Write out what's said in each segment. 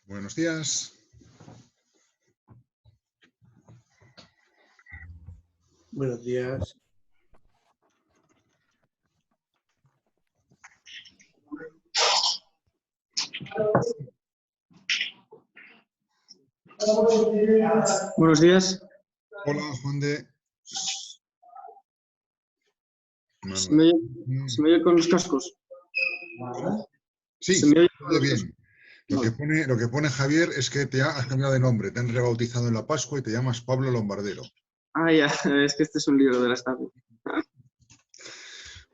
Buenos días. Buenos días. Buenos días. Hola, Juan de... ¿Se me oye con los cascos? Sí, ¿Se me oye con todo los bien. cascos? Lo que pone Javier es que te has cambiado de nombre, te han rebautizado en la Pascua y te llamas Pablo Lombardero. Ah, ya, es que este es un libro de la estatua.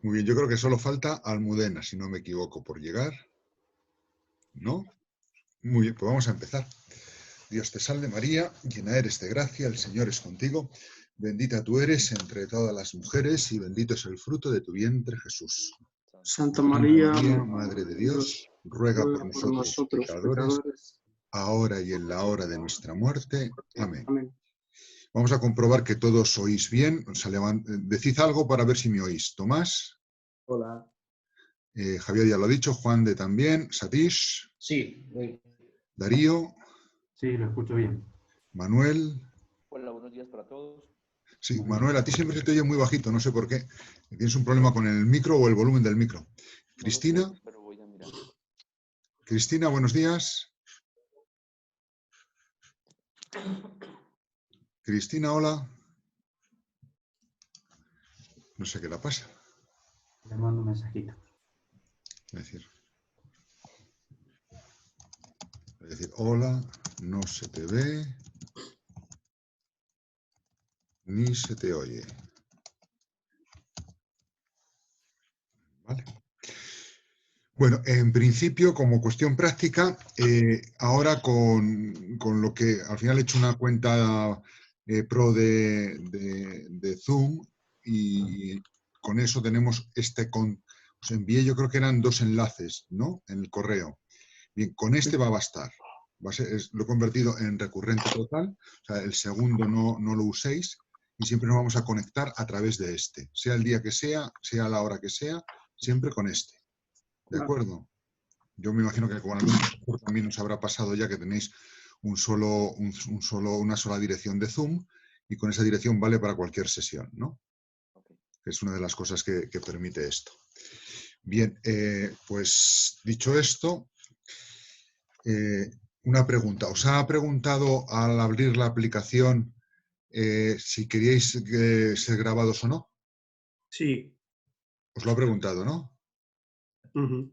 Muy bien, yo creo que solo falta Almudena, si no me equivoco, por llegar. ¿No? Muy bien, pues vamos a empezar. Dios te salve María, llena eres de gracia, el Señor es contigo. Bendita tú eres entre todas las mujeres y bendito es el fruto de tu vientre, Jesús. Santa María, Madre de Dios, ruega por nosotros pecadores, ahora y en la hora de nuestra muerte. Amén. Amén. Vamos a comprobar que todos oís bien. O sea, decid algo para ver si me oís. Tomás. Hola. Javier ya lo ha dicho. Juan de también. Satish. Sí. Darío. Sí, lo escucho bien. Manuel. Hola, buenos días para todos. Sí, Manuel, a ti siempre se te oye muy bajito, no sé por qué. ¿Tienes un problema con el micro o el volumen del micro? Cristina. No sé, pero voy a mirar. Cristina, buenos días. Cristina, hola. No sé qué la pasa. Le mando un mensajito. Es decir, hola, no se te ve, ni se te oye. ¿Vale? Bueno, en principio, como cuestión práctica, ahora con lo que al final he hecho una cuenta pro de Zoom y con eso tenemos os envié, yo creo que eran 2 enlaces, ¿no? En el correo. Bien, con este va a bastar. Lo he convertido en recurrente total, o sea, el segundo no lo uséis y siempre nos vamos a conectar a través de este, sea el día que sea a la hora que sea, siempre con este. ¿De acuerdo? Yo me imagino que con algún profesor también os habrá pasado ya que tenéis una sola dirección de Zoom y con esa dirección vale para cualquier sesión, ¿no? Okay. Es una de las cosas que permite esto. Bien, pues dicho esto, una pregunta. ¿Os ha preguntado al abrir la aplicación si queríais ser grabados o no? Sí. Os lo ha preguntado, ¿no? Uh-huh.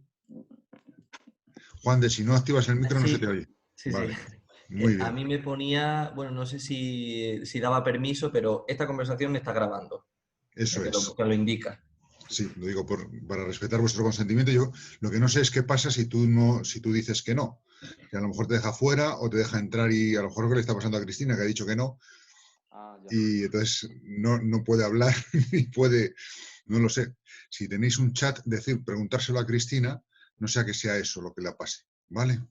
Juan, si no activas el micro no Sí, se te oye. sí, Vale. sí. Muy bien. A mí me ponía, bueno, no sé si daba permiso, pero esta conversación está grabando. Eso que es. que lo indica. Sí, lo digo para respetar vuestro consentimiento. Yo lo que no sé es qué pasa si tú dices que no. Que a lo mejor te deja fuera o te deja entrar y a lo mejor lo que le está pasando a Cristina, que ha dicho que no. Ah, ya. Y entonces no puede hablar ni puede, no lo sé. Si tenéis un chat, preguntárselo a Cristina, no sea que sea eso lo que le pase. ¿Vale?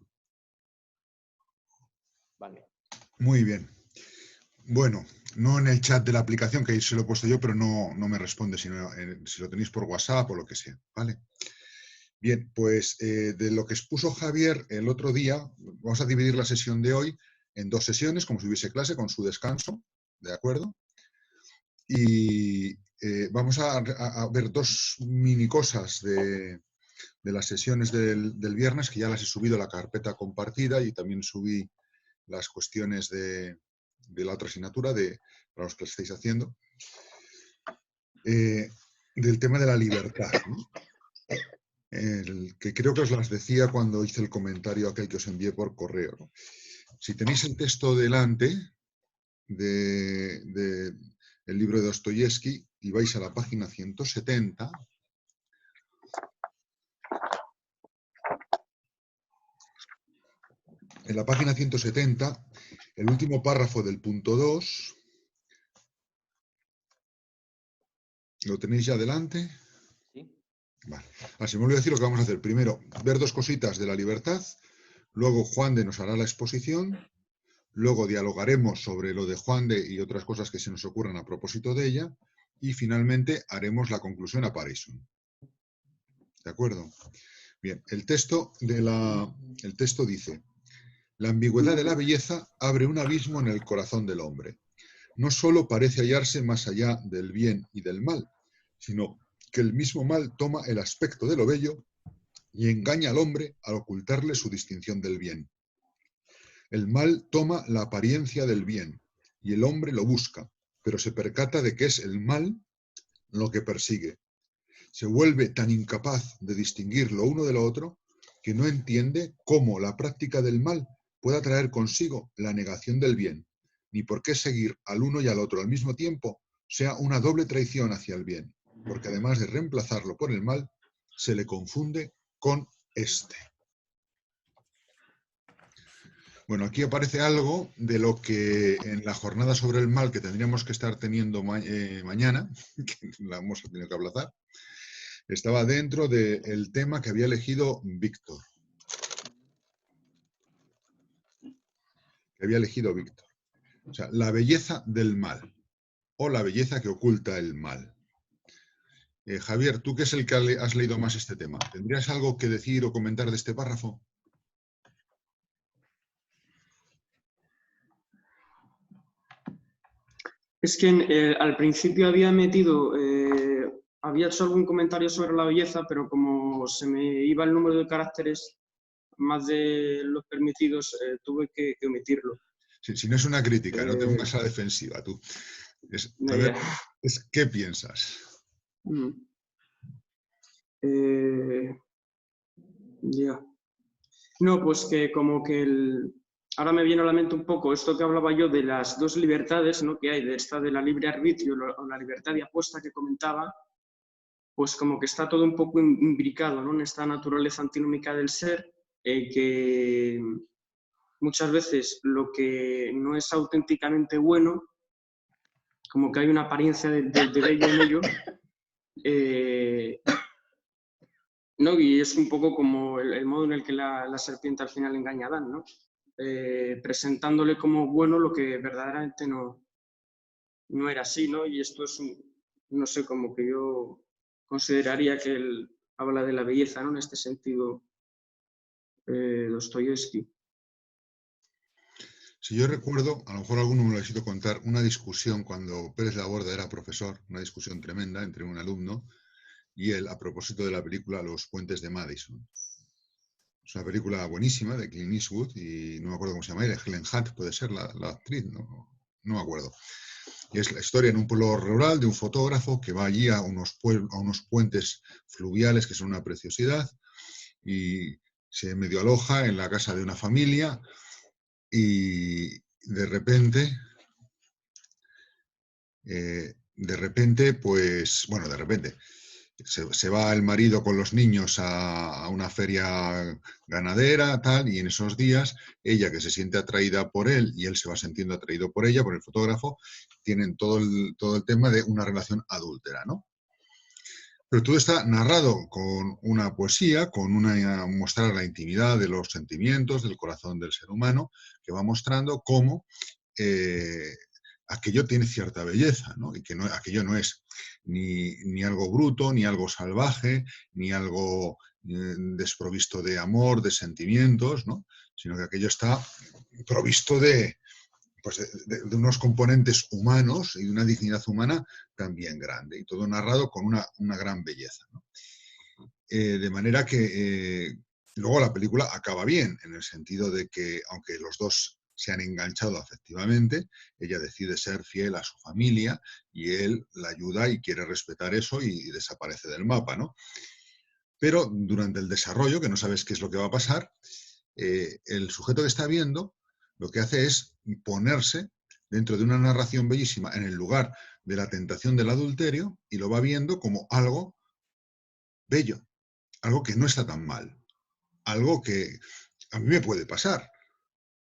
Vale. Muy bien. Bueno, no en el chat de la aplicación, que ahí se lo he puesto yo, pero no me responde, sino si lo tenéis por WhatsApp o lo que sea. ¿Vale? Bien, pues de lo que expuso Javier el otro día, vamos a dividir la sesión de hoy en 2 sesiones, como si hubiese clase, con su descanso, ¿de acuerdo? Y vamos a ver 2 mini cosas de las sesiones del viernes, que ya las he subido a la carpeta compartida y también subí las cuestiones de la otra asignatura, para los que lo estáis haciendo, del tema de la libertad, ¿no? Que creo que os las decía cuando hice el comentario aquel que os envié por correo, ¿no? Si tenéis el texto delante del libro de Dostoyevsky y vais a la página 170, en la página 170, el último párrafo del punto 2, ¿lo tenéis ya delante? Sí. Vale. Así me olvido decir lo que vamos a hacer. Primero, ver 2 cositas de la libertad, luego Juan de nos hará la exposición, luego dialogaremos sobre lo de Juan de y otras cosas que se nos ocurran a propósito de ella, y finalmente haremos la conclusión a Parison. ¿De acuerdo? Bien, el texto dice: la ambigüedad de la belleza abre un abismo en el corazón del hombre. No solo parece hallarse más allá del bien y del mal, sino que el mismo mal toma el aspecto de lo bello y engaña al hombre al ocultarle su distinción del bien. El mal toma la apariencia del bien y el hombre lo busca, pero se percata de que es el mal lo que persigue. Se vuelve tan incapaz de distinguir lo uno de lo otro que no entiende cómo la práctica del mal pueda traer consigo la negación del bien, ni por qué seguir al uno y al otro al mismo tiempo sea una doble traición hacia el bien, porque además de reemplazarlo por el mal, se le confunde con este. Bueno, aquí aparece algo de lo que en la jornada sobre el mal que tendríamos que estar teniendo mañana, que la hemos tenido que aplazar, estaba dentro del tema que había elegido Víctor. O sea, la belleza del mal, o la belleza que oculta el mal. Javier, tú que es el que has leído más este tema, ¿tendrías algo que decir o comentar de este párrafo? Es que al principio había hecho algún comentario sobre la belleza, pero como se me iba el número de caracteres más de los permitidos, tuve que omitirlo. Si no es una crítica, no te pongas a la defensiva, tú. ¿Qué piensas? Ya. No, pues que como que ahora me viene a la mente un poco esto que hablaba yo de las dos libertades, ¿no?, que hay, de esta de la libre arbitrio o la libertad de apuesta que comentaba, pues como que está todo un poco imbricado, ¿no?, en esta naturaleza antinómica del ser, que muchas veces lo que no es auténticamente bueno, como que hay una apariencia de bello en ello, ¿no? Y es un poco como el modo en el que la serpiente al final engaña a Adán, ¿no? Presentándole como bueno lo que verdaderamente no era así, ¿no? Y esto es no sé, como que yo consideraría que él habla de la belleza, ¿no?, en este sentido, Dostoyevsky. Si yo recuerdo, a lo mejor alguno me lo ha sido contar, una discusión cuando Pérez Laborda era profesor, una discusión tremenda entre un alumno y él a propósito de la película Los puentes de Madison. Es una película buenísima de Clint Eastwood y no me acuerdo cómo se llama, Helen Hunt puede ser la actriz, no me acuerdo. Y es la historia en un pueblo rural de un fotógrafo que va allí a unos puentes fluviales que son una preciosidad y se medio aloja en la casa de una familia y de repente, se va el marido con los niños a una feria ganadera, tal, y en esos días ella, que se siente atraída por él y él se va sintiendo atraído por ella, por el fotógrafo, tienen todo el tema de una relación adúltera, ¿no? Pero todo está narrado con una poesía, con mostrar la intimidad de los sentimientos, del corazón del ser humano, que va mostrando cómo aquello tiene cierta belleza, ¿no? Y que aquello no es ni algo bruto, ni algo salvaje, ni algo desprovisto de amor, de sentimientos, ¿no? Sino que aquello está provisto de unos componentes humanos y de una dignidad humana también grande, y todo narrado con una gran belleza, ¿no? De manera que luego la película acaba bien, en el sentido de que, aunque los dos se han enganchado afectivamente, ella decide ser fiel a su familia y él la ayuda y quiere respetar eso y desaparece del mapa, ¿no? Pero durante el desarrollo, que no sabes qué es lo que va a pasar, el sujeto que está viendo lo que hace es ponerse dentro de una narración bellísima en el lugar de la tentación del adulterio y lo va viendo como algo bello, algo que no está tan mal, algo que a mí me puede pasar,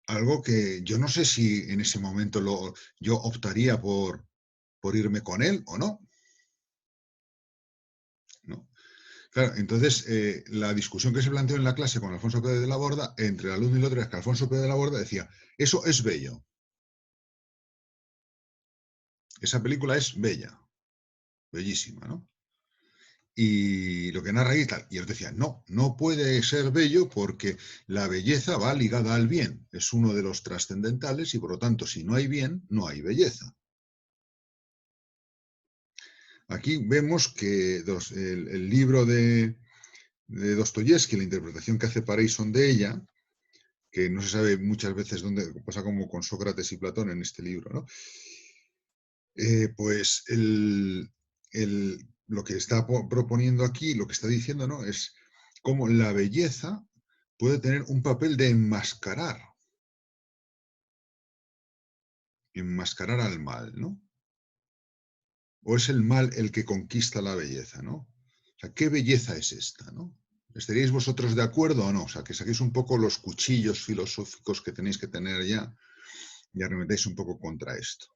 algo que yo no sé si en ese momento yo optaría por irme con él o no. ¿No? Claro, entonces la discusión que se planteó en la clase con Alfonso Pérez de la Borda, entre el alumno y el otro, es que Alfonso Pérez de la Borda decía, eso es bello. Esa película es bella. bellísima, ¿no? Y lo que narra ahí tal, y él decía, no, no puede ser bello porque la belleza va ligada al bien, es uno de los trascendentales y por lo tanto si no hay bien, no hay belleza. Aquí vemos que el libro de Dostoyevsky, la interpretación que hace Parison de ella, que no se sabe muchas veces dónde, pasa como con Sócrates y Platón en este libro, ¿no? Pues lo que está proponiendo aquí, lo que está diciendo, ¿no? Es cómo la belleza puede tener un papel de enmascarar al mal, ¿no? O es el mal el que conquista la belleza, ¿no? O sea, ¿qué belleza es esta, no? ¿Estaríais vosotros de acuerdo o no? O sea, que saquéis un poco los cuchillos filosóficos que tenéis que tener ya y arremetéis un poco contra esto.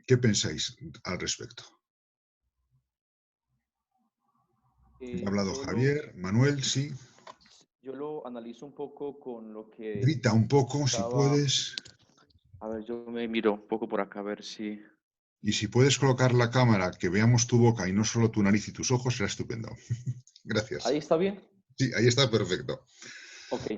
¿Qué pensáis al respecto? Ha hablado Javier, Manuel, sí. Yo lo analizo un poco con lo que Grita un poco, si estaba... puedes. A ver, yo me miro un poco por acá a ver si... Y si puedes colocar la cámara, que veamos tu boca y no solo tu nariz y tus ojos, será estupendo. Gracias. ¿Ahí está bien? Sí, ahí está perfecto. Ok.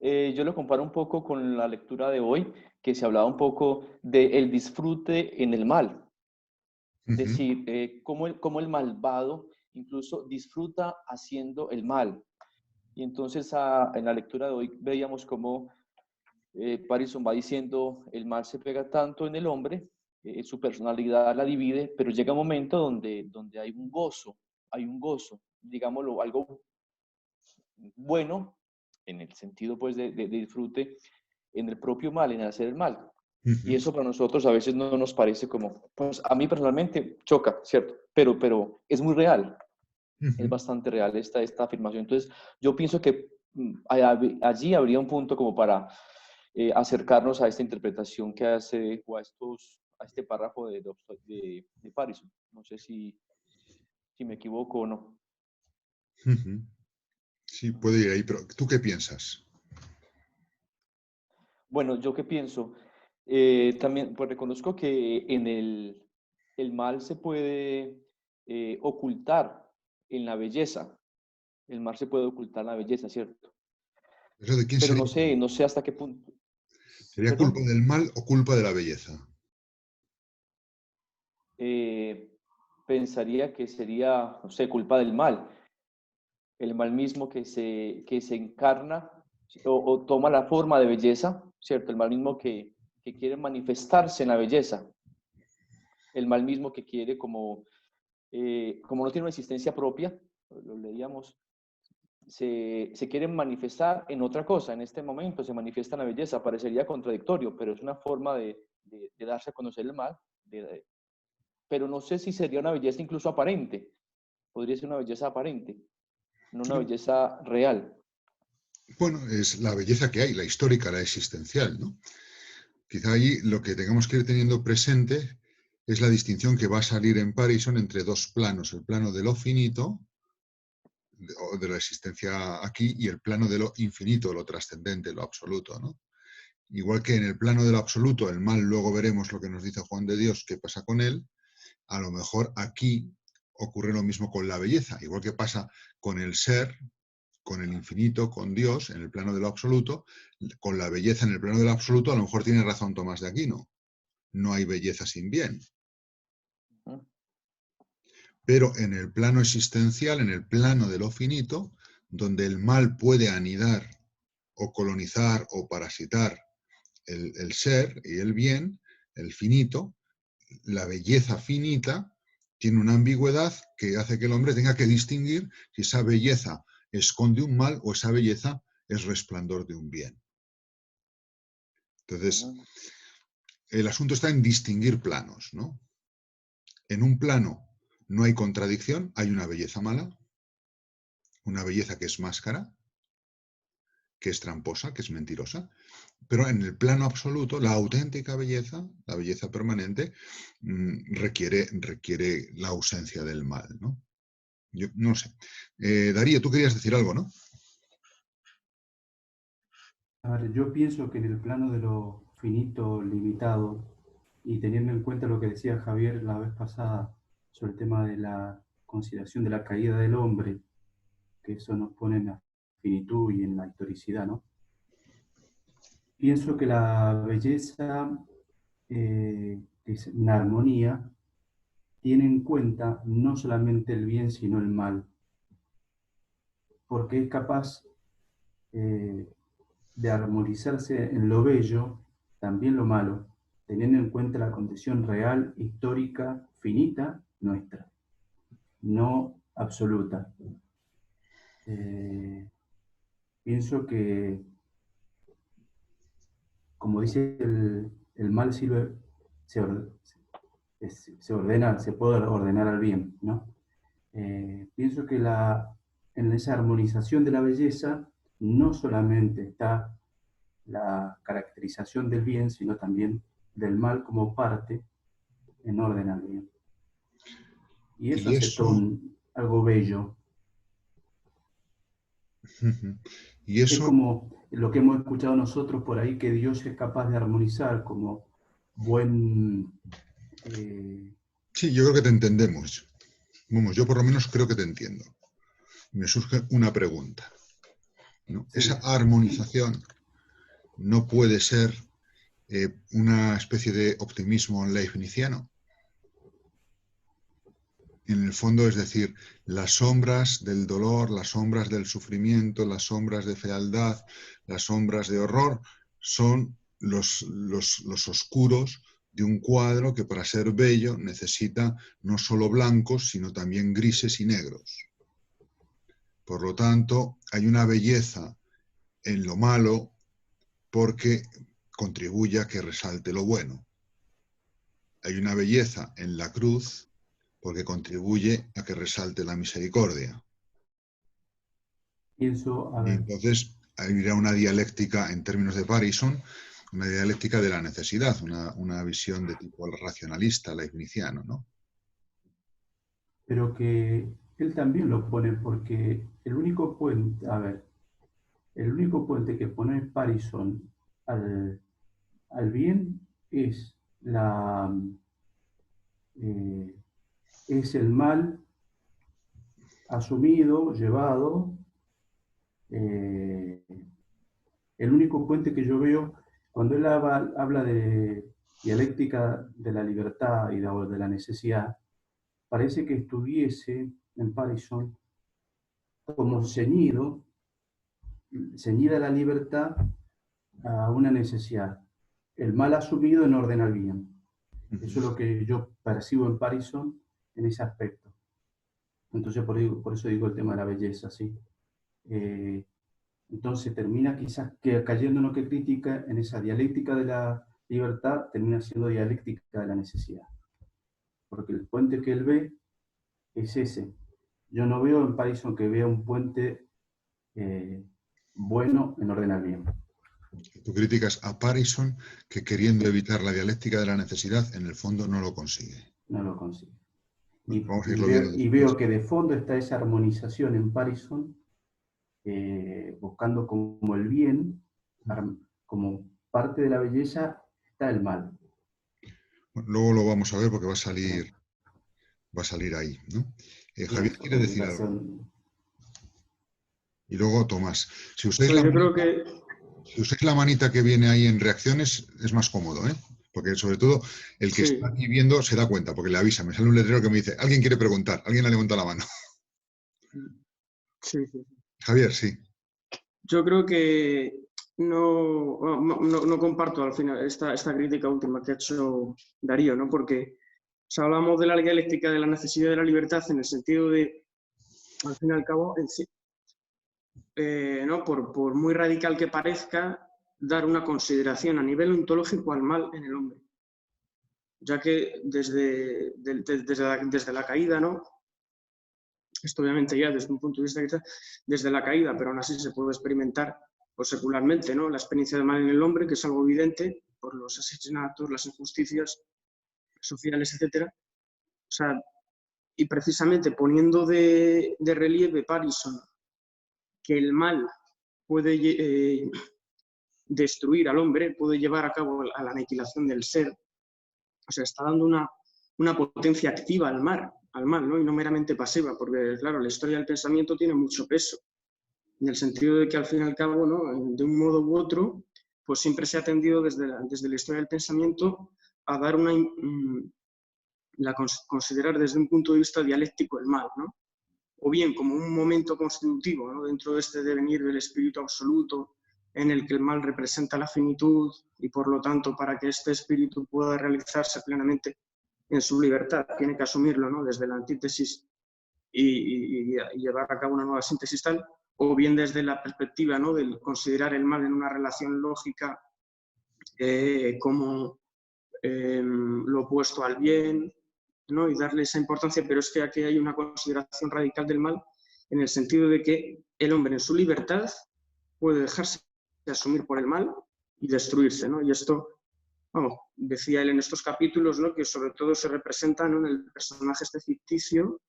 Yo lo comparo un poco con la lectura de hoy, que se hablaba un poco del disfrute en el mal. Es decir, cómo el malvado incluso disfruta haciendo el mal. Y entonces en la lectura de hoy veíamos cómo Parison va diciendo, el mal se pega tanto en el hombre, su personalidad la divide, pero llega un momento donde hay un gozo, digámoslo, algo bueno, en el sentido pues de disfrute, en el propio mal, en el hacer el mal. Y eso para nosotros a veces no nos parece como, pues a mí personalmente choca, ¿cierto? Pero es muy real, es bastante real esta afirmación. Entonces yo pienso que allí habría un punto como para acercarnos a esta interpretación que hace, o a este párrafo de Parison. No sé si me equivoco o no. Sí, puede ir ahí, pero ¿tú qué piensas? Bueno, ¿yo qué pienso? También pues reconozco que en el mal se puede ocultar en la belleza. El mal se puede ocultar en la belleza, ¿cierto? ¿Eso de quién Pero sería? no sé hasta qué punto. ¿Sería culpa ¿Perdón? del mal o culpa de la belleza? Pensaría que sería, no sé, culpa del mal. El mal mismo que se encarna o toma la forma de belleza, ¿cierto? El mal mismo que quiere manifestarse en la belleza. El mal mismo que quiere como no tiene una existencia propia, lo leíamos, se quiere manifestar en otra cosa. En este momento se manifiesta en la belleza. Parecería contradictorio, pero es una forma de darse a conocer el mal. Pero no sé si sería una belleza incluso aparente. Podría ser una belleza aparente, no una belleza real. Bueno, es la belleza que hay, la histórica, la existencial, ¿no? Quizá ahí lo que tengamos que ir teniendo presente es la distinción que va a salir en Parison entre dos planos, el plano de lo finito, o de la existencia aquí, y el plano de lo infinito, lo trascendente, lo absoluto, ¿no? Igual que en el plano de lo absoluto, el mal, luego veremos lo que nos dice Juan de Dios, qué pasa con él, a lo mejor aquí ocurre lo mismo con la belleza, igual que pasa con el ser, con el infinito, con Dios, en el plano de lo absoluto, con la belleza en el plano de lo absoluto, a lo mejor tiene razón Tomás de Aquino. No hay belleza sin bien. Pero en el plano existencial, en el plano de lo finito, donde el mal puede anidar o colonizar o parasitar el ser y el bien, el finito, la belleza finita tiene una ambigüedad que hace que el hombre tenga que distinguir si esa belleza esconde un mal o esa belleza es resplandor de un bien. Entonces, el asunto está en distinguir planos, ¿no? En un plano no hay contradicción, hay una belleza mala, una belleza que es máscara, que es tramposa, que es mentirosa, pero en el plano absoluto, la auténtica belleza, la belleza permanente, requiere la ausencia del mal, ¿no? Yo no sé. Darío, tú querías decir algo, ¿no? A ver, yo pienso que en el plano de lo finito, limitado, Y teniendo en cuenta lo que decía Javier la vez pasada sobre el tema de la consideración de la caída del hombre, que eso nos pone en la finitud y en la historicidad, ¿no? Pienso que la belleza, que es una armonía, tiene en cuenta no solamente el bien, sino el mal, porque es capaz de armonizarse en lo bello, también lo malo, teniendo en cuenta la condición real, histórica, finita nuestra, no absoluta. Pienso que, como dice el mal sirve, se ordena, se puede ordenar al bien, ¿no? Pienso que en esa armonización de la belleza no solamente está la caracterización del bien, sino también del mal como parte en orden al bien. Y eso hace algo bello. Y Es eso... como lo que hemos escuchado nosotros por ahí, que Dios es capaz de armonizar como buen... Sí, yo creo que te entendemos. Vamos, yo por lo menos creo que te entiendo. Me surge una pregunta, ¿no? Sí. Esa armonización no puede ser una especie de optimismo leibniziano. En el fondo, es decir, las sombras del dolor, las sombras del sufrimiento, las sombras de fealdad, las sombras de horror, son los oscuros de un cuadro que para ser bello necesita no solo blancos, sino también grises y negros. Por lo tanto, hay una belleza en lo malo porque contribuye a que resalte lo bueno. Hay una belleza en la cruz porque contribuye a que resalte la misericordia. Pienso, a Y ver, entonces habrá una dialéctica, en términos de Parison, una dialéctica de la necesidad, una visión de tipo racionalista, leibniziano, ¿no? pero que él también lo pone porque el único puente, a ver, el único puente que pone Parison al bien es es el mal asumido, llevado. El único puente que yo veo, cuando él habla de dialéctica de la libertad y de la necesidad, parece que estuviese en Parison como ceñida la libertad a una necesidad, el mal asumido en orden al bien. Eso es lo que yo percibo en Parison en ese aspecto. Entonces, por eso digo el tema de la belleza, ¿sí? Entonces termina quizás cayendo en lo que critica, en esa dialéctica de la libertad, termina siendo dialéctica de la necesidad. Porque el puente que él ve es ese. Yo no veo en Parison que vea un puente bueno en orden al bien. Tú criticas a Parison que, queriendo evitar la dialéctica de la necesidad, en el fondo no lo consigue. No lo consigue. Vamos a irlo viendo Y veo que de fondo está esa armonización en Parison, buscando como el bien, como parte de la belleza, está el mal. Luego lo vamos a ver porque va a salir ahí, ¿no? Javier quiere decir algo. Y luego Tomás. Si usáis, la manita que viene ahí en reacciones, es más cómodo, ¿eh? Porque sobre todo el que está aquí viendo se da cuenta, porque le avisa, me sale un letrero que me dice, alguien quiere preguntar, alguien ha levantado la mano. Sí. Javier, sí. Yo creo que no comparto al final esta crítica última que ha hecho Darío, ¿no? Porque hablamos de la dialéctica de la necesidad de la libertad en el sentido de, al fin y al cabo, ¿no? Por muy radical que parezca, dar una consideración a nivel ontológico al mal en el hombre. Ya que desde la caída, ¿no? Esto obviamente ya desde un punto de vista desde la caída, pero aún así se puede experimentar pues, secularmente, ¿no? La experiencia de mal en el hombre, que es algo evidente por los asesinatos, las injusticias sociales, etc. O sea, y precisamente poniendo de relieve Parison que el mal puede destruir al hombre, puede llevar a cabo a la aniquilación del ser, O sea, está dando una potencia activa al mal, ¿no? Y no meramente pasiva, porque, claro, la historia del pensamiento tiene mucho peso, en el sentido de que, al fin y al cabo, ¿no? De un modo u otro, pues siempre se ha tendido desde la historia del pensamiento a dar considerar desde un punto de vista dialéctico el mal, ¿no? O bien como un momento constitutivo, ¿no? Dentro de este devenir del espíritu absoluto, en el que el mal representa la finitud y, por lo tanto, para que este espíritu pueda realizarse plenamente en su libertad, tiene que asumirlo, ¿no? Desde la antítesis y llevar a cabo una nueva síntesis tal, o bien desde la perspectiva, ¿no? Del considerar el mal en una relación lógica como lo opuesto al bien, ¿no? Y darle esa importancia, pero es que aquí hay una consideración radical del mal en el sentido de que el hombre en su libertad puede dejarse asumir por el mal y destruirse, ¿no? Y esto, vamos, decía él en estos capítulos, ¿no? Que sobre todo se representa, ¿no? En el personaje este ficticio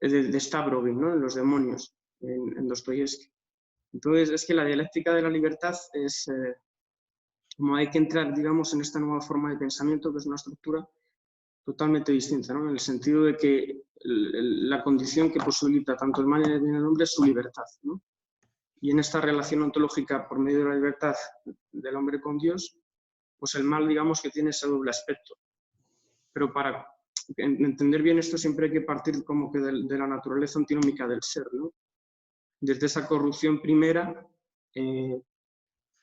de Stavrovin, ¿no? En Los demonios, en Dostoyevsky. Entonces, es que la dialéctica de la libertad es como hay que entrar, digamos, en esta nueva forma de pensamiento, que es una estructura totalmente distinta, ¿no? En el sentido de que la condición que posibilita tanto el mal y el bien del hombre es su libertad, ¿no? Y en esta relación ontológica por medio de la libertad del hombre con Dios, pues el mal, digamos, que tiene ese doble aspecto. Pero para entender bien esto siempre hay que partir como que de la naturaleza antinómica del ser, ¿no? Desde esa corrupción primera,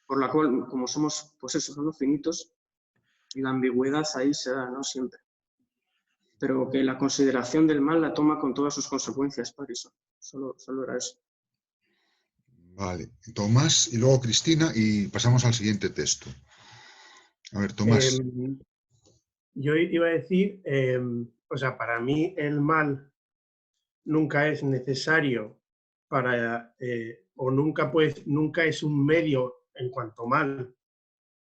por la cual, como somos, pues eso, somos finitos, y la ambigüedad ahí se da, ¿no? Siempre. Pero que la consideración del mal la toma con todas sus consecuencias, por eso. Solo era eso. Vale, Tomás y luego Cristina y pasamos al siguiente texto. A ver, Tomás. Yo iba a decir, o sea, para mí el mal nunca es necesario para, o nunca es un medio en cuanto mal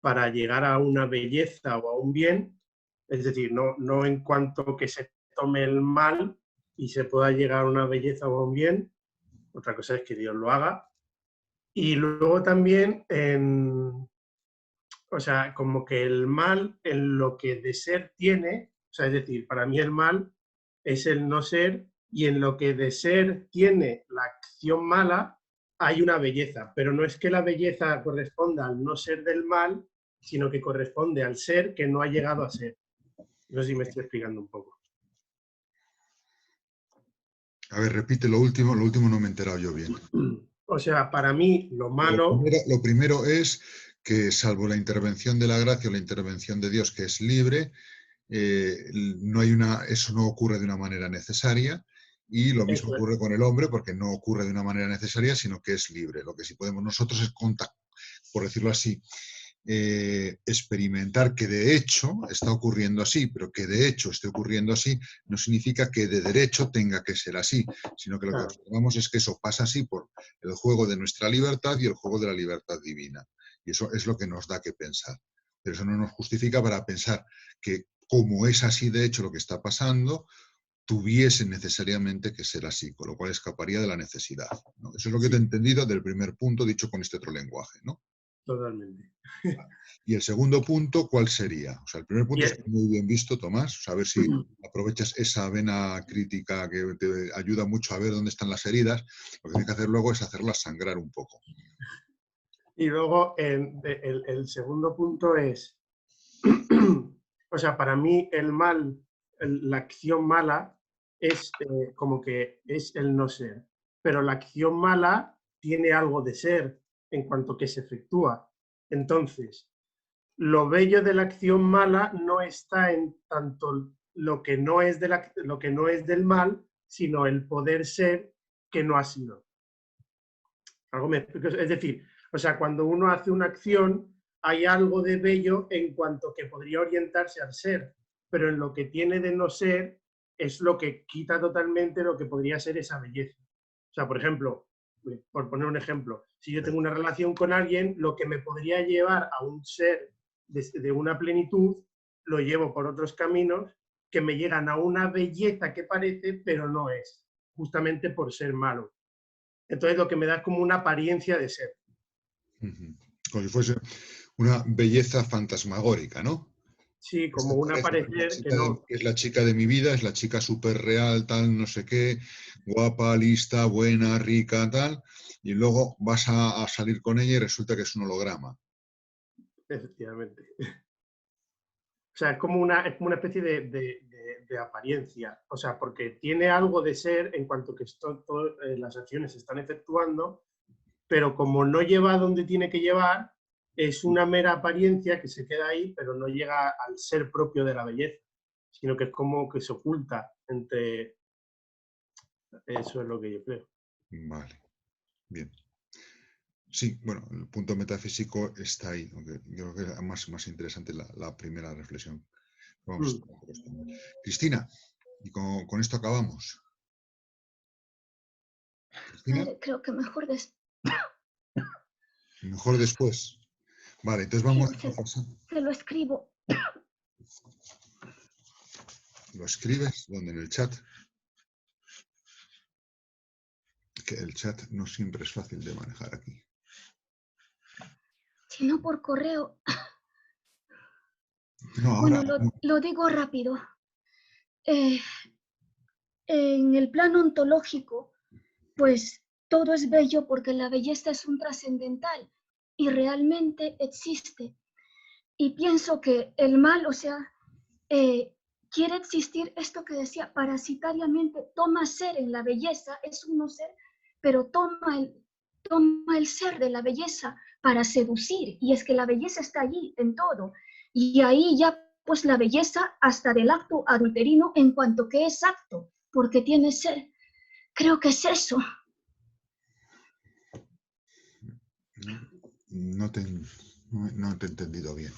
para llegar a una belleza o a un bien, es decir, no en cuanto que se tome el mal y se pueda llegar a una belleza o a un bien, otra cosa es que Dios lo haga. Y luego también, o sea, como que el mal en lo que de ser tiene, o sea, es decir, para mí el mal es el no ser, y en lo que de ser tiene la acción mala, hay una belleza, pero no es que la belleza corresponda al no ser del mal, sino que corresponde al ser que no ha llegado a ser. No sé si me estoy explicando un poco. A ver, repite lo último no me he enterado yo bien. O sea, para mí lo malo... Lo primero es que, salvo la intervención de la gracia o la intervención de Dios, que es libre, eso no ocurre de una manera necesaria, y lo mismo ocurre con el hombre, porque no ocurre de una manera necesaria, sino que es libre. Lo que sí podemos nosotros es, por decirlo así, experimentar que de hecho está ocurriendo así, pero que de hecho esté ocurriendo así no significa que de derecho tenga que ser así, sino que lo que observamos es que eso pasa así por el juego de nuestra libertad y el juego de la libertad divina. Y eso es lo que nos da que pensar. Pero eso no nos justifica para pensar que, como es así de hecho lo que está pasando, tuviese necesariamente que ser así, con lo cual escaparía de la necesidad, ¿no? Eso es lo que te he entendido del primer punto dicho con este otro lenguaje, ¿no? Totalmente. Y el segundo punto, ¿cuál sería? O sea, el primer punto está muy bien visto, Tomás. O sea, a ver si aprovechas esa vena crítica que te ayuda mucho a ver dónde están las heridas. Lo que tienes que hacer luego es hacerlas sangrar un poco. Y luego el segundo punto es, o sea, para mí el mal, la acción mala es como que es el no ser, pero la acción mala tiene algo de ser en cuanto que se efectúa. Entonces, lo bello de la acción mala no está en tanto lo que no es del mal, sino el poder ser que no ha sido. Es decir, o sea, cuando uno hace una acción, hay algo de bello en cuanto que podría orientarse al ser, pero en lo que tiene de no ser es lo que quita totalmente lo que podría ser esa belleza. O sea, por ejemplo, por poner un ejemplo, si yo tengo una relación con alguien, lo que me podría llevar a un ser de una plenitud, lo llevo por otros caminos que me llegan a una belleza que parece, pero no es, justamente por ser malo. Entonces lo que me da es como una apariencia de ser. Como si fuese una belleza fantasmagórica, ¿no? Sí, como un aparecer que no. Es la chica de mi vida, es la chica súper real, tal, no sé qué, guapa, lista, buena, rica, tal, y luego vas a salir con ella y resulta que es un holograma. Efectivamente. O sea, es como una especie de apariencia. O sea, porque tiene algo de ser en cuanto que las acciones se están efectuando, pero como no lleva a donde tiene que llevar, es una mera apariencia que se queda ahí, pero no llega al ser propio de la belleza, sino que es como que se oculta entre... Eso es lo que yo creo. Vale, bien. Sí, bueno, el punto metafísico está ahí, aunque yo creo que es más interesante la primera reflexión. Vamos, Cristina, y con esto acabamos. ¿Cristina? Vale, creo que mejor Mejor después. Vale, entonces vamos a pasar. te lo escribo. ¿Lo escribes? ¿Dónde? ¿En el chat? Que el chat no siempre es fácil de manejar aquí. Si no, por correo. No, ahora, bueno, lo digo rápido. En el plano ontológico, pues todo es bello porque la belleza es un trascendental y realmente existe. Y pienso que el mal, o sea, quiere existir esto que decía, parasitariamente, toma ser en la belleza, es un no ser, pero toma el ser de la belleza para seducir. Y es que la belleza está allí, en todo. Y ahí ya, pues la belleza hasta del acto adulterino en cuanto que es acto, porque tiene ser. Creo que es eso. No te he entendido bien.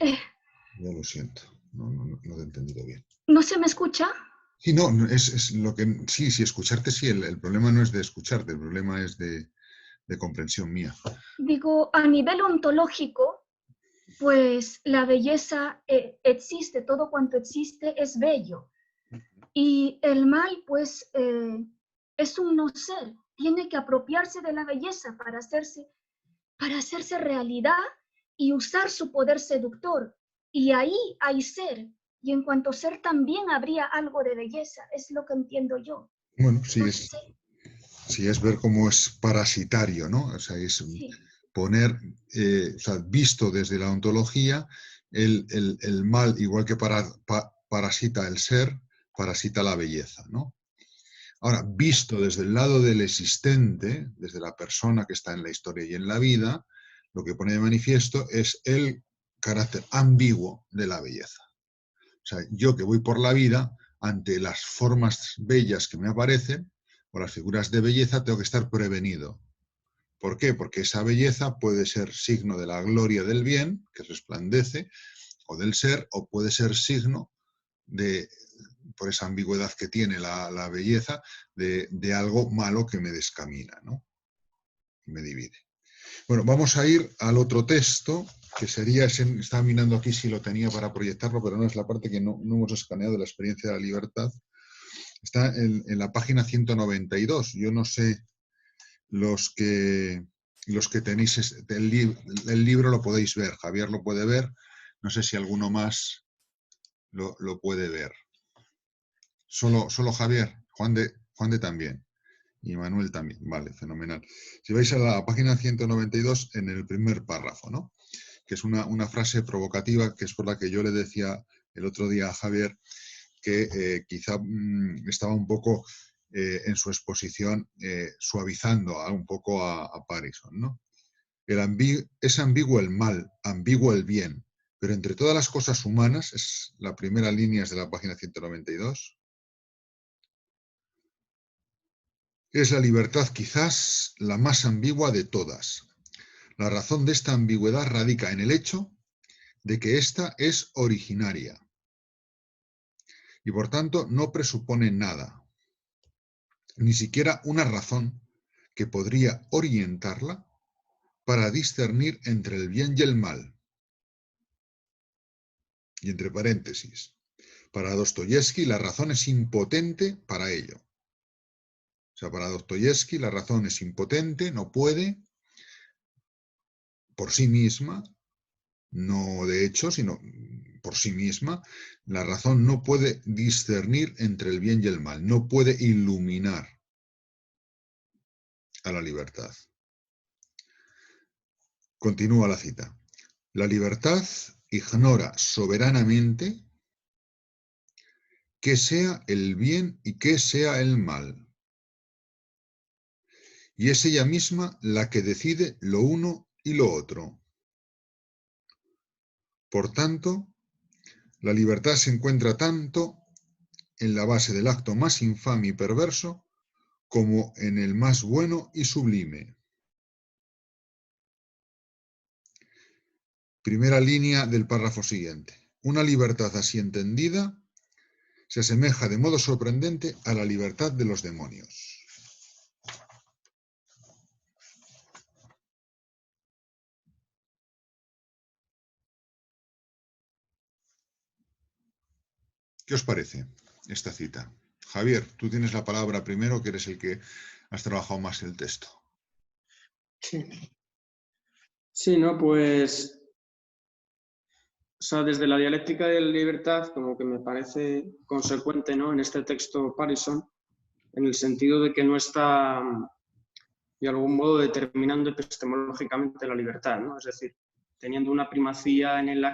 Ya lo siento. No te he entendido bien. ¿No se me escucha? Sí, no, es lo que. Sí, escucharte sí. El problema no es de escucharte, el problema es de comprensión mía. Digo, a nivel ontológico, pues la belleza existe, todo cuanto existe es bello. Y el mal, pues, es un no ser, tiene que apropiarse de la belleza para hacerse realidad y usar su poder seductor. Y ahí hay ser, y en cuanto ser también habría algo de belleza, es lo que entiendo yo. Bueno, sí es ver cómo es parasitario, ¿no? O sea, es poner, o sea, visto desde la ontología, el mal, igual que parasita el ser, parasita la belleza, ¿no? Ahora, visto desde el lado del existente, desde la persona que está en la historia y en la vida, lo que pone de manifiesto es el carácter ambiguo de la belleza. O sea, yo que voy por la vida, ante las formas bellas que me aparecen, o las figuras de belleza, tengo que estar prevenido. ¿Por qué? Porque esa belleza puede ser signo de la gloria del bien, que resplandece, o del ser, o puede ser signo de, por esa ambigüedad que tiene la belleza, de algo malo que me descamina, ¿no? Me divide. Bueno, vamos a ir al otro texto, que sería, estaba mirando aquí si lo tenía para proyectarlo, pero no es la parte que no hemos escaneado de la experiencia de la libertad. Está en la página 192. Yo no sé, los que tenéis el libro lo podéis ver. Javier lo puede ver. No sé si alguno más lo puede ver. Solo Javier. Juan de también. Y Manuel también. Vale, fenomenal. Si vais a la página 192, en el primer párrafo, ¿no? Que es una frase provocativa, que es por la que yo le decía el otro día a Javier que quizá estaba un poco en su exposición suavizando un poco a Parison, ¿no? Es ambiguo el mal, ambiguo el bien, pero entre todas las cosas humanas, es la primera línea de la página 192, es la libertad quizás la más ambigua de todas. La razón de esta ambigüedad radica en el hecho de que ésta es originaria y por tanto no presupone nada, ni siquiera una razón que podría orientarla para discernir entre el bien y el mal. Y entre paréntesis, para Dostoyevsky la razón es impotente para ello. O sea, para Dostoyevsky la razón es impotente, no puede, por sí misma, no de hecho, sino por sí misma, la razón no puede discernir entre el bien y el mal, no puede iluminar a la libertad. Continúa la cita. La libertad ignora soberanamente qué sea el bien y qué sea el mal. Y es ella misma la que decide lo uno y lo otro. Por tanto, la libertad se encuentra tanto en la base del acto más infame y perverso como en el más bueno y sublime. Primera línea del párrafo siguiente. Una libertad así entendida se asemeja de modo sorprendente a la libertad de los demonios. ¿Qué os parece esta cita? Javier, tú tienes la palabra primero, que eres el que has trabajado más el texto. Sí, ¿no? Pues, o sea, desde la dialéctica de la libertad, como que me parece consecuente, ¿no? En este texto Parison, en el sentido de que no está, de algún modo, determinando epistemológicamente la libertad, ¿no? Es decir, teniendo una primacía en el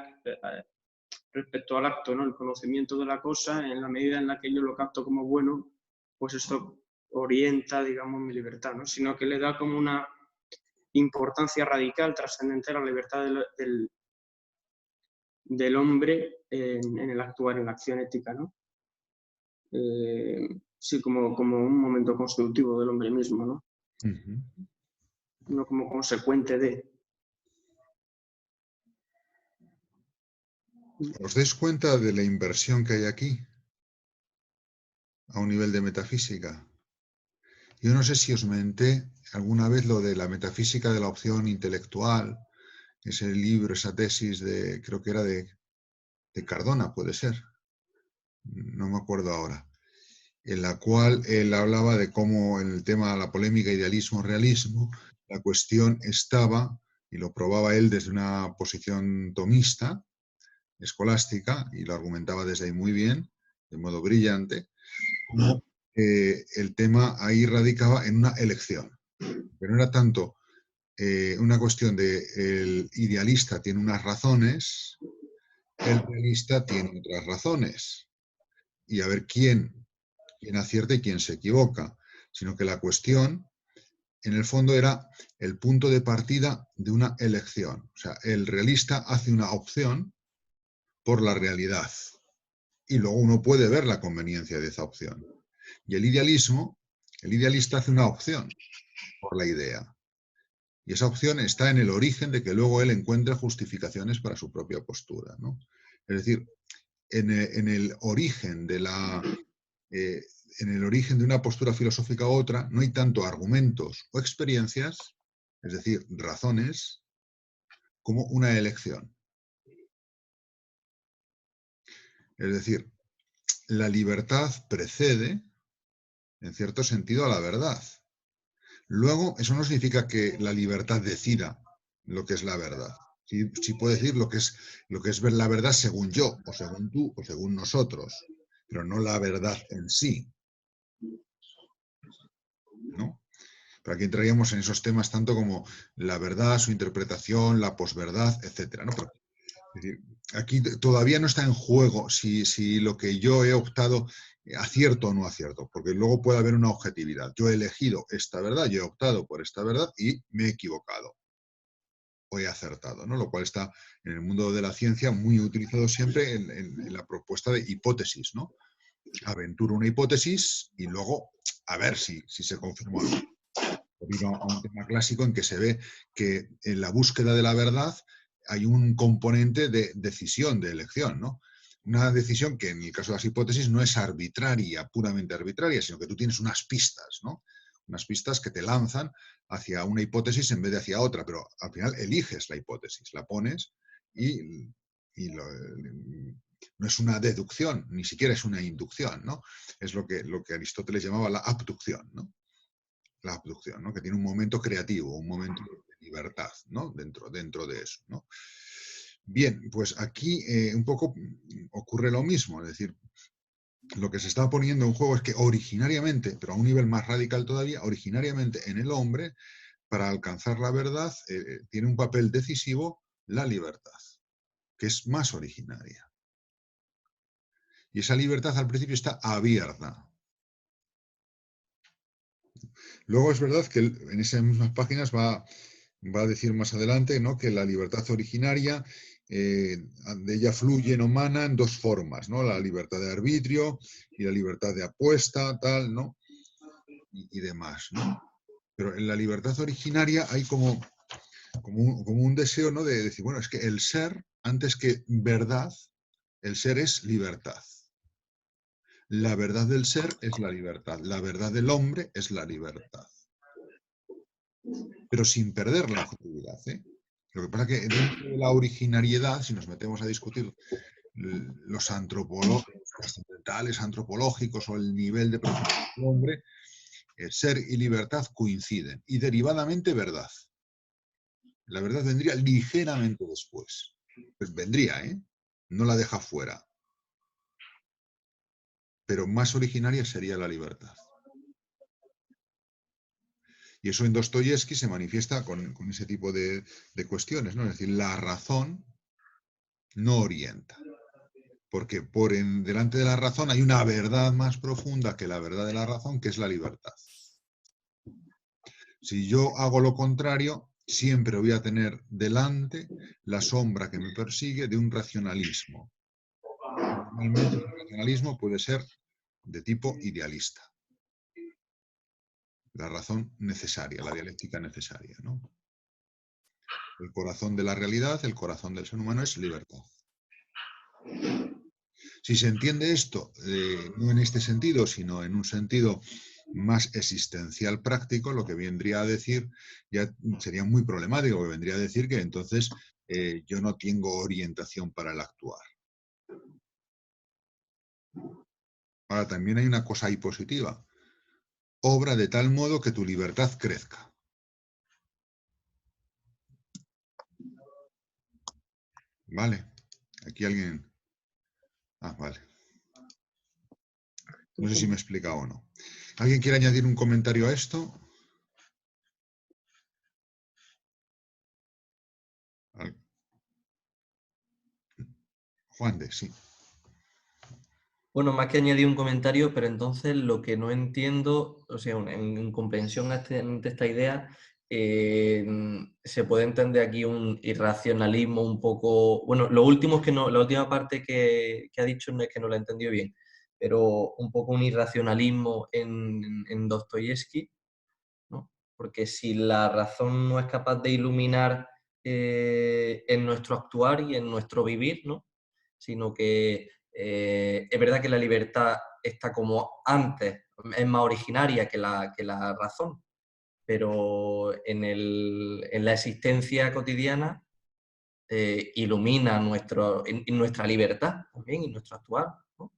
respecto al acto, ¿no? El conocimiento de la cosa, en la medida en la que yo lo capto como bueno, pues esto orienta, digamos, mi libertad, ¿no? Sino que le da como una importancia radical, trascendental a la libertad del hombre en el actuar, en la acción ética, ¿no? Sí, como un momento constitutivo del hombre mismo, ¿no? No como consecuente de. ¿Os dais cuenta de la inversión que hay aquí a un nivel de metafísica? Yo no sé si os menté alguna vez lo de la metafísica de la opción intelectual, ese libro, esa tesis de, creo que era de Cardona, puede ser, no me acuerdo ahora, en la cual él hablaba de cómo en el tema de la polémica idealismo-realismo, la cuestión estaba, y lo probaba él desde una posición tomista, escolástica, y lo argumentaba desde ahí muy bien, de modo brillante, como el tema ahí radicaba en una elección. Pero no era tanto una cuestión de el idealista tiene unas razones, el realista tiene otras razones. Y a ver quién acierta y quién se equivoca. Sino que la cuestión, en el fondo, era el punto de partida de una elección. O sea, el realista hace una opción por la realidad. Y luego uno puede ver la conveniencia de esa opción. Y el idealista hace una opción por la idea. Y esa opción está en el origen de que luego él encuentre justificaciones para su propia postura, ¿no? Es decir, en el origen de una postura filosófica u otra no hay tanto argumentos o experiencias, es decir, razones, como una elección. Es decir, la libertad precede, en cierto sentido, a la verdad. Luego, eso no significa que la libertad decida lo que es la verdad. Sí puede decir lo que es ver la verdad según yo, o según tú, o según nosotros, pero no la verdad en sí, ¿no? Pero aquí entraríamos en esos temas tanto como la verdad, su interpretación, la posverdad, etcétera, ¿no? Pero, es decir, aquí todavía no está en juego si lo que yo he optado acierto o no acierto, porque luego puede haber una objetividad. Yo he elegido esta verdad, yo he optado por esta verdad y me he equivocado o he acertado, ¿no? Lo cual está en el mundo de la ciencia muy utilizado siempre en la propuesta de hipótesis, ¿no? Aventuro una hipótesis y luego a ver si se confirma o no. Debido a un tema clásico en que se ve que en la búsqueda de la verdad hay un componente de decisión, de elección, ¿no? Una decisión que en el caso de las hipótesis no es arbitraria, puramente arbitraria, sino que tú tienes unas pistas, ¿no? Unas pistas que te lanzan hacia una hipótesis en vez de hacia otra, pero al final eliges la hipótesis, la pones y no es una deducción, ni siquiera es una inducción, ¿no? Es lo que Aristóteles llamaba la abducción, ¿no? La abducción, ¿no? Que tiene un momento creativo, un momento de libertad, ¿no? Dentro de eso, ¿no? Bien, pues aquí un poco ocurre lo mismo, es decir, lo que se está poniendo en juego es que originariamente, pero a un nivel más radical todavía, originariamente en el hombre, para alcanzar la verdad, tiene un papel decisivo la libertad, que es más originaria. Y esa libertad al principio está abierta. Luego es verdad que en esas mismas páginas va a decir más adelante, ¿no?, que la libertad originaria, de ella fluye, no mana en dos formas, ¿no?, la libertad de arbitrio y la libertad de apuesta, tal, ¿no?, y demás, ¿no? Pero en la libertad originaria hay como un deseo, ¿no?, de decir, bueno, es que el ser, antes que verdad, el ser es libertad. La verdad del ser es la libertad. La verdad del hombre es la libertad. Pero sin perder la objetividad, ¿eh? Lo que pasa es que dentro de la originariedad, si nos metemos a discutir los antropólogos, trascendentales antropológicos o el nivel de profundidad del hombre, el ser y libertad coinciden. Y derivadamente verdad. La verdad vendría ligeramente después. Pues vendría, ¿eh? No la deja fuera. Pero más originaria sería la libertad. Y eso en Dostoyevsky se manifiesta con ese tipo de cuestiones, ¿no? Es decir, la razón no orienta. Porque delante de la razón hay una verdad más profunda que la verdad de la razón, que es la libertad. Si yo hago lo contrario, siempre voy a tener delante la sombra que me persigue de un racionalismo. Normalmente ese racionalismo puede ser de tipo idealista. La razón necesaria, la dialéctica necesaria, ¿no? El corazón de la realidad, el corazón del ser humano es libertad. Si se entiende esto, no en este sentido, sino en un sentido más existencial práctico, lo que vendría a decir ya sería muy problemático, que vendría a decir que entonces yo no tengo orientación para el actuar. Ahora, también hay una cosa ahí positiva. Obra de tal modo que tu libertad crezca. Vale. Aquí alguien... Ah, vale. No sé si me he explicado o no. ¿Alguien quiere añadir un comentario a esto? Juan de, sí. Bueno, más que añadir un comentario, pero entonces lo que no entiendo, o sea, en comprensión ante esta idea, se puede entender aquí un irracionalismo un poco... Bueno, lo último es que no, la última parte que ha dicho no es que no la he entendido bien, pero un poco un irracionalismo en Dostoyevsky, ¿no? Porque si la razón no es capaz de iluminar en nuestro actuar y en nuestro vivir, ¿no?, sino que es verdad que la libertad está como antes, es más originaria que la razón, pero en la existencia cotidiana ilumina nuestra libertad también y nuestro actuar, ¿no?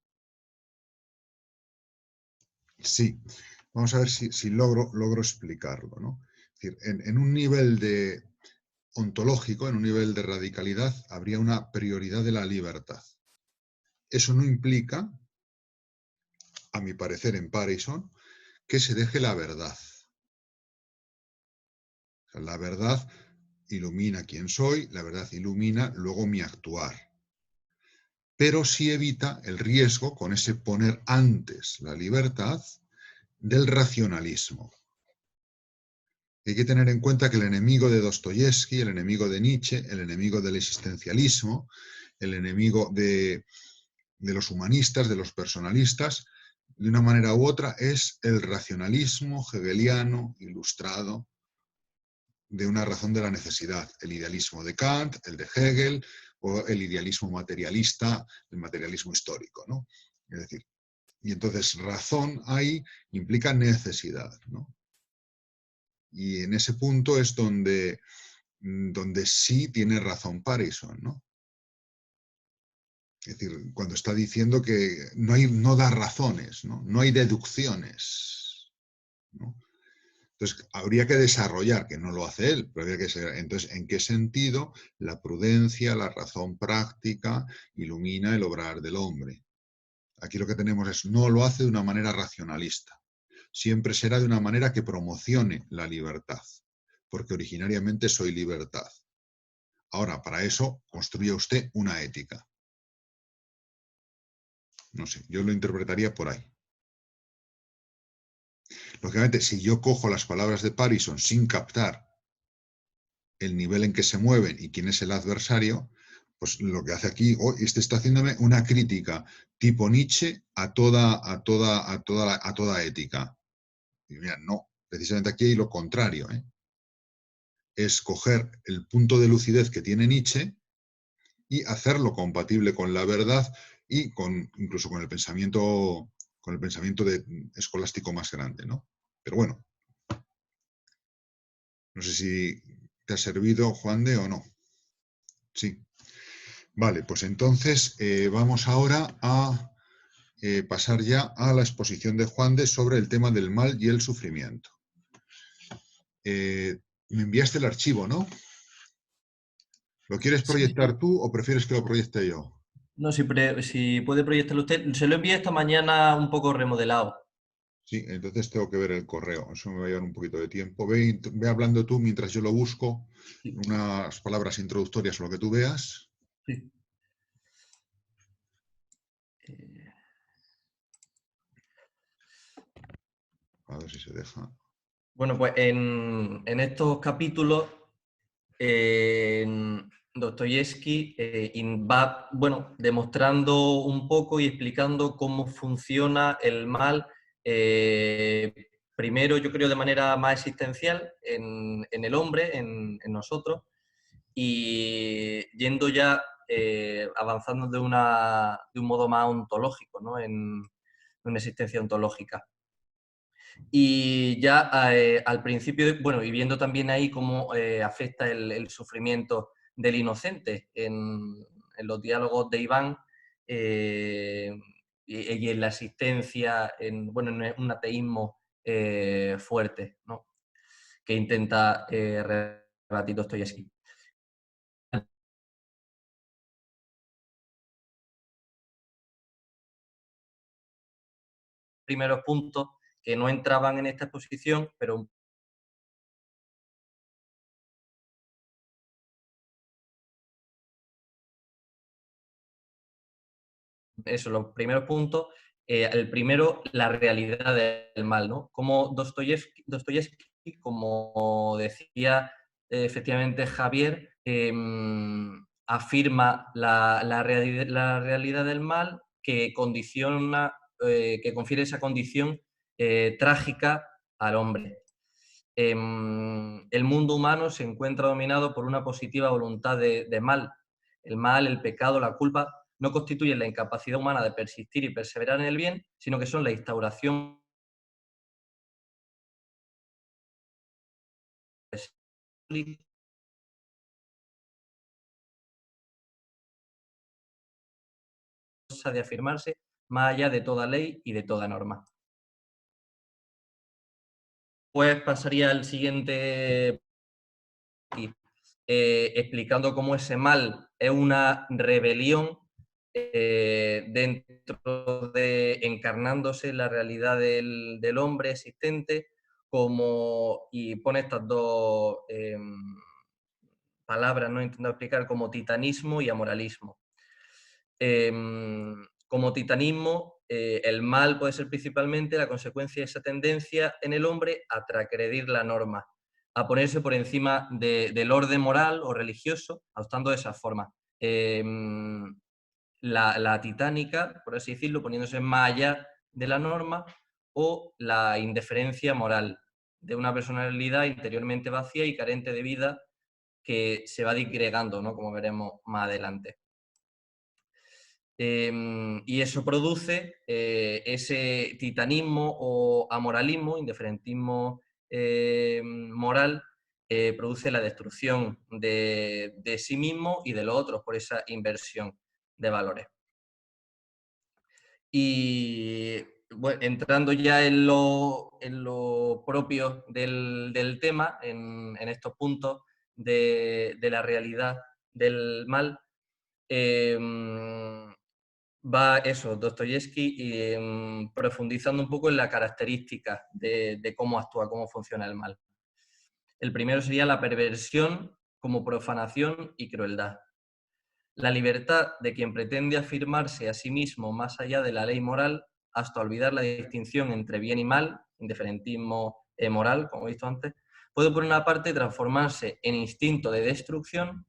Sí, vamos a ver si logro explicarlo, ¿no? Es decir, en un nivel ontológico, en un nivel de radicalidad, habría una prioridad de la libertad. Eso no implica, a mi parecer en Parison, que se deje la verdad. O sea, la verdad ilumina quién soy, la verdad ilumina luego mi actuar. Pero sí evita el riesgo, con ese poner antes la libertad, del racionalismo. Hay que tener en cuenta que el enemigo de Dostoyevsky, el enemigo de Nietzsche, el enemigo del existencialismo, el enemigo de los humanistas, de los personalistas, de una manera u otra, es el racionalismo hegeliano, ilustrado, de una razón de la necesidad. El idealismo de Kant, el de Hegel, o el idealismo materialista, el materialismo histórico, ¿no? Es decir, y entonces razón ahí implica necesidad, ¿no? Y en ese punto es donde sí tiene razón Parison, ¿no? Es decir, cuando está diciendo que no da razones, ¿no? No hay deducciones, ¿no? Entonces, habría que desarrollar, que no lo hace él, pero habría que desarrollar. Entonces, ¿en qué sentido la prudencia, la razón práctica, ilumina el obrar del hombre? Aquí lo que tenemos es, no lo hace de una manera racionalista. Siempre será de una manera que promocione la libertad, porque originariamente soy libertad. Ahora, para eso, construya usted una ética. No sé, yo lo interpretaría por ahí. Lógicamente, si yo cojo las palabras de Parison sin captar el nivel en que se mueven y quién es el adversario, pues lo que hace aquí, está haciéndome una crítica tipo Nietzsche a toda ética. Y mira, no, precisamente aquí hay lo contrario, ¿eh? Es coger el punto de lucidez que tiene Nietzsche y hacerlo compatible con la verdad y incluso con el pensamiento escolástico más grande, ¿no? Pero bueno, no sé si te ha servido, Juan de, o no. Sí. Vale, pues entonces vamos ahora a pasar ya a la exposición de Juan de sobre el tema del mal y el sufrimiento. Me enviaste el archivo, ¿no? ¿Lo quieres proyectar tú o prefieres que lo proyecte yo? No, si puede proyectarlo usted. Se lo envié esta mañana un poco remodelado. Sí, entonces tengo que ver el correo. Eso me va a llevar un poquito de tiempo. Ve hablando tú mientras yo lo busco. Sí. Unas palabras introductorias o lo que tú veas. Sí. A ver si se deja. Bueno, pues en estos capítulos Dostoyevsky va, bueno, demostrando un poco y explicando cómo funciona el mal, primero yo creo de manera más existencial en el hombre, en nosotros, y yendo ya avanzando de un modo más ontológico, ¿no? En una existencia ontológica. Y ya al principio, bueno, y viendo también ahí cómo afecta el sufrimiento del inocente en los diálogos de Iván y en la existencia, bueno, en un ateísmo fuerte, ¿no? Que intenta rebatir Dostoyevsky. Primeros puntos que no entraban en esta exposición, pero eso, los primeros puntos. El primero, la realidad del mal, ¿no? Como Dostoyevsky, como decía efectivamente Javier, afirma la realidad del mal que condiciona, que confiere esa condición trágica al hombre. El mundo humano se encuentra dominado por una positiva voluntad de mal. El mal, el pecado, la culpa no constituyen la incapacidad humana de persistir y perseverar en el bien, sino que son la instauración de afirmarse más allá de toda ley y de toda norma. Pues pasaría al siguiente explicando cómo ese mal es una rebelión dentro de encarnándose la realidad del hombre existente, y pone estas dos palabras, ¿no? Intento explicar como titanismo y amoralismo. Como titanismo, el mal puede ser principalmente la consecuencia de esa tendencia en el hombre a transgredir la norma, a ponerse por encima del orden moral o religioso, adoptando de esa forma. La titánica, por así decirlo, poniéndose más allá de la norma, o la indiferencia moral de una personalidad interiormente vacía y carente de vida que se va disgregando, ¿no? Como veremos más adelante. Y eso produce ese titanismo o amoralismo, indiferentismo moral, produce la destrucción de sí mismo y de los otros por esa inversión de valores. Y bueno, entrando ya en lo propio del tema, en estos puntos de la realidad del mal, va eso, Dostoyevsky, profundizando un poco en las características de cómo actúa, cómo funciona el mal. El primero sería la perversión como profanación y crueldad. La libertad de quien pretende afirmarse a sí mismo más allá de la ley moral hasta olvidar la distinción entre bien y mal, indiferentismo moral, como he visto antes, puede por una parte transformarse en instinto de destrucción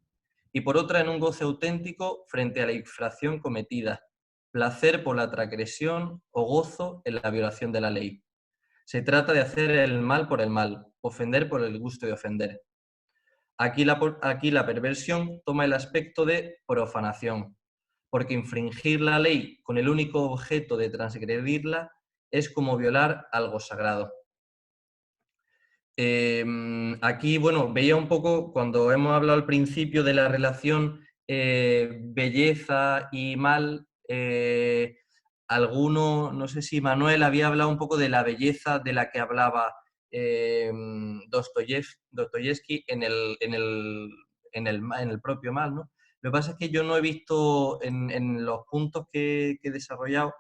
y por otra en un goce auténtico frente a la infracción cometida, placer por la transgresión o gozo en la violación de la ley. Se trata de hacer el mal por el mal, ofender por el gusto de ofender. Aquí la perversión toma el aspecto de profanación, porque infringir la ley con el único objeto de transgredirla es como violar algo sagrado. Aquí, bueno, veía un poco, cuando hemos hablado al principio de la relación belleza y mal, no sé si Manuel había hablado un poco de la belleza de la que hablaba Dostoyevsky en el propio mal, ¿no? Lo que pasa es que yo no he visto en los puntos que he desarrollado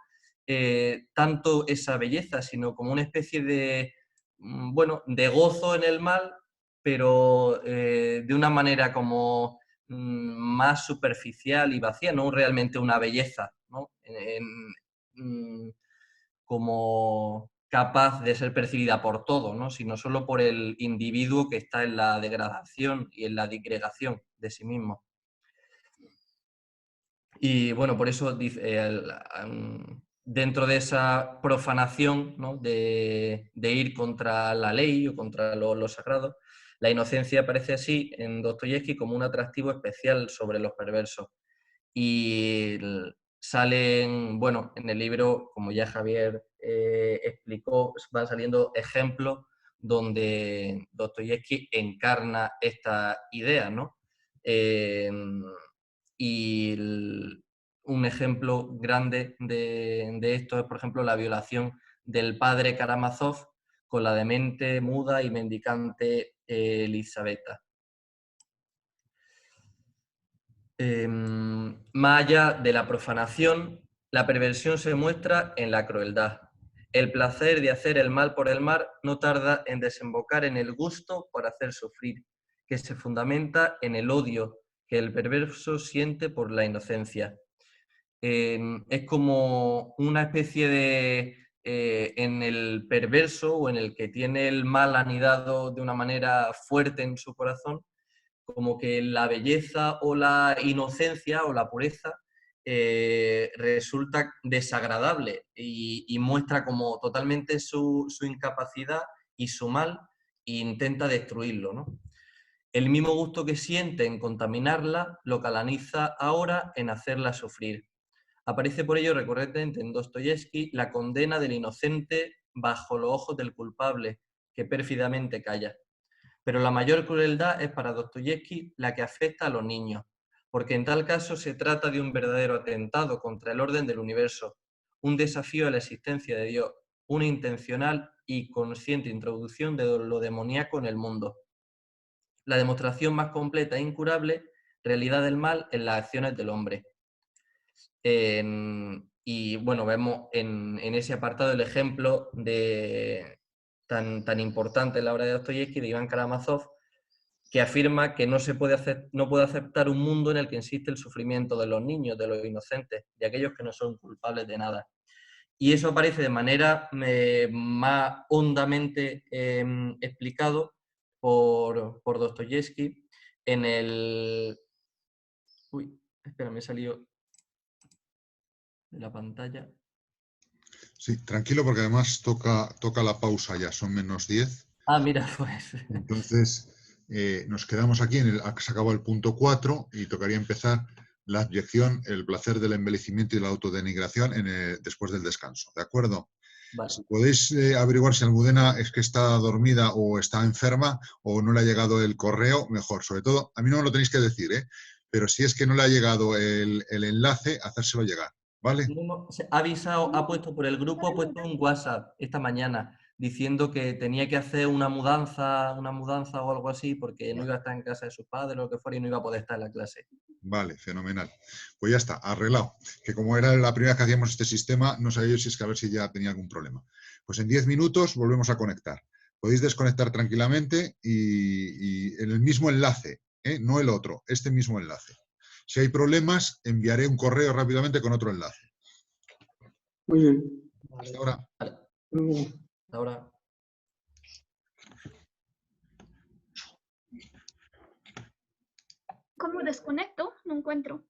tanto esa belleza, sino como una especie de, bueno, de gozo en el mal, pero de una manera como más superficial y vacía, no realmente una belleza, ¿no? Como capaz de ser percibida por todo, ¿no? Sino solo por el individuo que está en la degradación y en la disgregación de sí mismo. Y bueno, por eso dentro de esa profanación, ¿no? de ir contra la ley o contra lo sagrado, la inocencia aparece así en Dostoyevsky como un atractivo especial sobre los perversos. Y salen, bueno, en el libro, como ya Javier explicó, van saliendo ejemplos donde Dostoyevsky encarna esta idea, ¿no? Y un ejemplo grande de esto es, por ejemplo, la violación del padre Karamazov con la demente, muda y mendicante Elisabetta. Más allá de la profanación, la perversión se muestra en la crueldad. El placer de hacer el mal por el mal no tarda en desembocar en el gusto por hacer sufrir, que se fundamenta en el odio que el perverso siente por la inocencia. Es como una especie de, en el perverso o en el que tiene el mal anidado de una manera fuerte en su corazón, como que la belleza o la inocencia o la pureza resulta desagradable y muestra como totalmente su incapacidad y su mal e intenta destruirlo, ¿no? El mismo gusto que siente en contaminarla lo canaliza ahora en hacerla sufrir. Aparece por ello recurrentemente en Dostoyevsky la condena del inocente bajo los ojos del culpable, que pérfidamente calla. Pero la mayor crueldad es para Dostoyevsky la que afecta a los niños, porque en tal caso se trata de un verdadero atentado contra el orden del universo, un desafío a la existencia de Dios, una intencional y consciente introducción de lo demoníaco en el mundo. La demostración más completa e incurable realidad del mal en las acciones del hombre. Y bueno, vemos en ese apartado el ejemplo tan importante en la obra de Dostoyevsky, de Iván Karamazov, que afirma que no puede aceptar un mundo en el que existe el sufrimiento de los niños, de los inocentes, de aquellos que no son culpables de nada. Y eso aparece de manera más hondamente explicado por Dostoyevsky en el... Uy, espera, me he salido de la pantalla. Sí, tranquilo, porque además toca la pausa ya, son -10. Ah, mira, pues... Entonces, nos quedamos aquí, se acabó el punto 4 y tocaría empezar la abyección, el placer del embellecimiento y la autodenigración después del descanso, ¿de acuerdo? Vale. Si podéis averiguar si Almudena es que está dormida o está enferma o no le ha llegado el correo, mejor. Sobre todo, a mí no me lo tenéis que decir, pero si es que no le ha llegado el enlace, hacérselo llegar. ¿vale? Ha avisado, ha puesto por el grupo, ha puesto un WhatsApp esta mañana diciendo que tenía que hacer una mudanza o algo así porque no iba a estar en casa de sus padres o lo que fuera y no iba a poder estar en la clase. Vale, fenomenal. Pues ya está, arreglado. Que como era la primera vez que hacíamos este sistema, no sabía yo si es que a ver si ya tenía algún problema. Pues en 10 minutos volvemos a conectar. Podéis desconectar tranquilamente y en el mismo enlace, no el otro, este mismo enlace. Si hay problemas, enviaré un correo rápidamente con otro enlace. Muy bien. Hasta ahora. Vale. Luego. Hasta ahora. ¿Cómo desconecto? No encuentro.